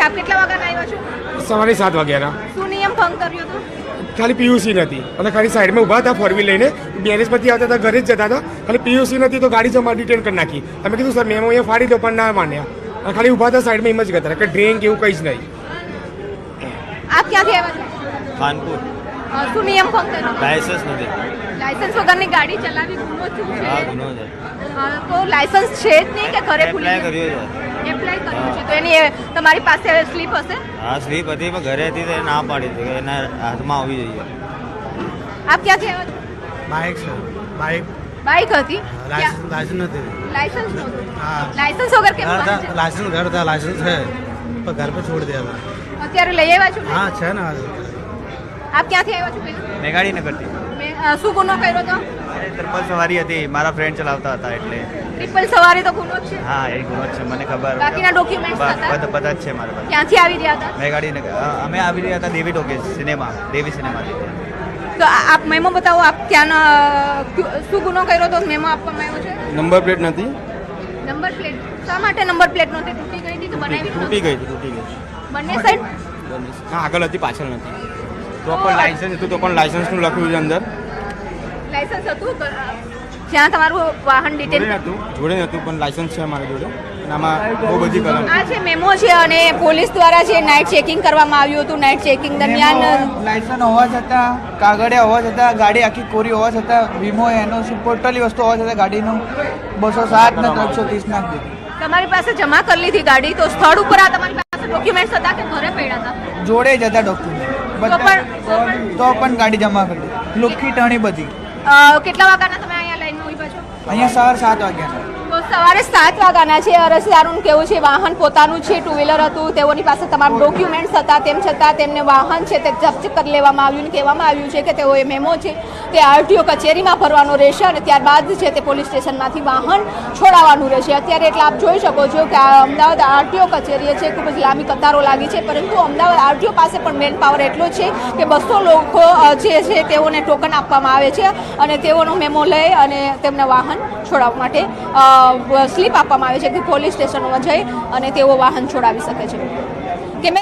અચ્છા, આપ કેટલા વાગ્યાના આવ્યા છો? સવારે 7 વાગ્યાના. શું નિયમ ભંગ કર્યો હતો? ખાલી પીયુસી નથી અને ખાલી સાઈડમાં ઊભા હતા 4 વ્હીલ લઈને, બેરેજ પરથી આવતા હતા, ઘરે જ જતા હતા. ખાલી પીયુસી નથી તો ગાડી જમા ડિટેન કરી નાખી. અમે કીધું સર મેમો અહીંયા ફાડી દો, પણ ના માન્યા. અને ખાલી ઊભા હતા સાઈડમાં એમ જ કરતા કે ડ્રિંક એવું કંઈ જ નહીં. આપ ક્યાંથી આવ્યા છો? ખાનપુર. શું નિયમ ભંગ કર્યો? લાયસન્સ નથી. લાયસન્સ વગરની ગાડી ચલાવી ગુનો શું હા, છે? ગુનો છે. તો લાયસન્સ છે જ નહીં કે ઘરે ભૂલી એપ્લાય કર્યો છે. એપ્લાય કર્યું છે તો એની તમારી પાસે સ્લીપ હશે? હા, સ્લીપ હતી પણ ઘરે હતી તો એ ના પાડી હતી કે એના હાથમાં આવવી જોઈએ. આપ ક્યાંથી આવ્યા છો? बाइक से बाइक બાઇક હતી? लाइसेंस नहीं थे। લાયસન્સ નહોતું? हाँ લાયસન્સ વગર કેમ घर था, વાહન लाइसेंस घर था, लाइसेंस है पर घर पे छोड़ दिया था। ચલાવે? અત્યારે લઈ આવ્યા છો? हाँ है ना। આપ ક્યાંથી આવ્યા છો પહેલા? મેં ગાડી ન કરતી. શું ગુનો કર્યો તો? ટ્રિપલ સવારી હતી, મારા ફ્રેન્ડ ચલાવતા હતા એટલે. ટ્રિપલ સવારી તો ગુનો જ છે. હા, એ ગુનો જ છે, મને ખબર. બાકીના ડોક્યુમેન્ટ્સ હતા? બધા જ છે મારા પાસે. ક્યાંથી આવી રહ્યા હતા? મેં ગાડી અમે આવી રહ્યા હતા દેવી ટોકીઝ સિનેમા, દેવી સિનેમાથી. તો આપ મેમો બતાવો, આપ ત્યાંના શું ગુનો કર્યો તો મેમો આપવામાં આવ્યો છે? નંબર પ્લેટ નથી. નંબર પ્લેટ શા માટે નંબર પ્લેટ નહોતી? તૂટી ગઈ હતી કે બનાવી તૂટી ગઈ. બંને સાઈડ? હા, આગળ હતી, પાછળ નથી. પ્રોપર લાઇસન્સ હતું તો પણ લાઇસન્સનું લખ્યું છે અંદર. લાયસન્સ હતું જ્યાં તમારું વાહન ડિટેન જોડે નહોતું પણ લાઇસન્સ છે અમારા જોડે. અને આમાં બહુ બધી કલમ. આ છે મેમો છે અને પોલીસ દ્વારા જે નાઇટ ચેકિંગ કરવામાં આવ્યું હતું. નાઇટ ચેકિંગ દરમિયાન લાયસન્સ હોવા છતાં, કાગળિયા હોવા છતાં, ગાડી આખી કોરી હોવા છતાં, વીમો એનઓસી ટોટલી વસ્તુ હોવા છતાં ગાડીનું 207 ને 330 નાખી દીધું. તમારી પાસે જમા કરી લીધી ગાડી, તો સ્થળ ઉપર આ તમારી પાસે ડોક્યુમેન્ટ્સ હતા કે ઘરે પડ્યા હતા? જોડે જ હતા ડોક્યુમેન્ટ તો પણ ગાડી જમા કરી દીધી. લુખી ટણી બધી. કેટલા વાગ્યાના તમે અહીંયા લાઈનમાં ઉભા છો? અહીંયા સવાર 7 વાગ્યાના. તો સવારે 7 વાગ્યાના છે. અરજદારોનું કેવું છે વાહન પોતાનું છે, ટુ વ્હીલર હતું, તેઓની પાસે તમામ ડોક્યુમેન્ટ્સ હતા, તેમ છતાં તેમને વાહન છે તે જપ્ત કરી લેવામાં આવ્યું અને કહેવામાં આવ્યું છે કે તેઓએ મેમો છે તે આરટીઓ કચેરીમાં ભરવાનો રહેશે અને ત્યારબાદ છે તે પોલીસ સ્ટેશનમાંથી વાહન છોડાવવાનું રહેશે. અત્યારે એટલે આપ જોઈ શકો છો કે આ અમદાવાદ આરટીઓ કચેરીએ છે ખૂબ જ લાંબી કતારો લાગી છે, પરંતુ અમદાવાદ આરટીઓ પાસે પણ મેન પાવર એટલો છે કે 200 લોકો જે છે તેઓને ટોકન આપવામાં આવે છે અને તેઓનો મેમો લઈ અને તેમને વાહન છોડાવવા માટે સ્લીપ આપવામાં આવે છે કે પોલીસ સ્ટેશનોમાં જઈ અને તેઓ વાહન છોડાવી શકે છે.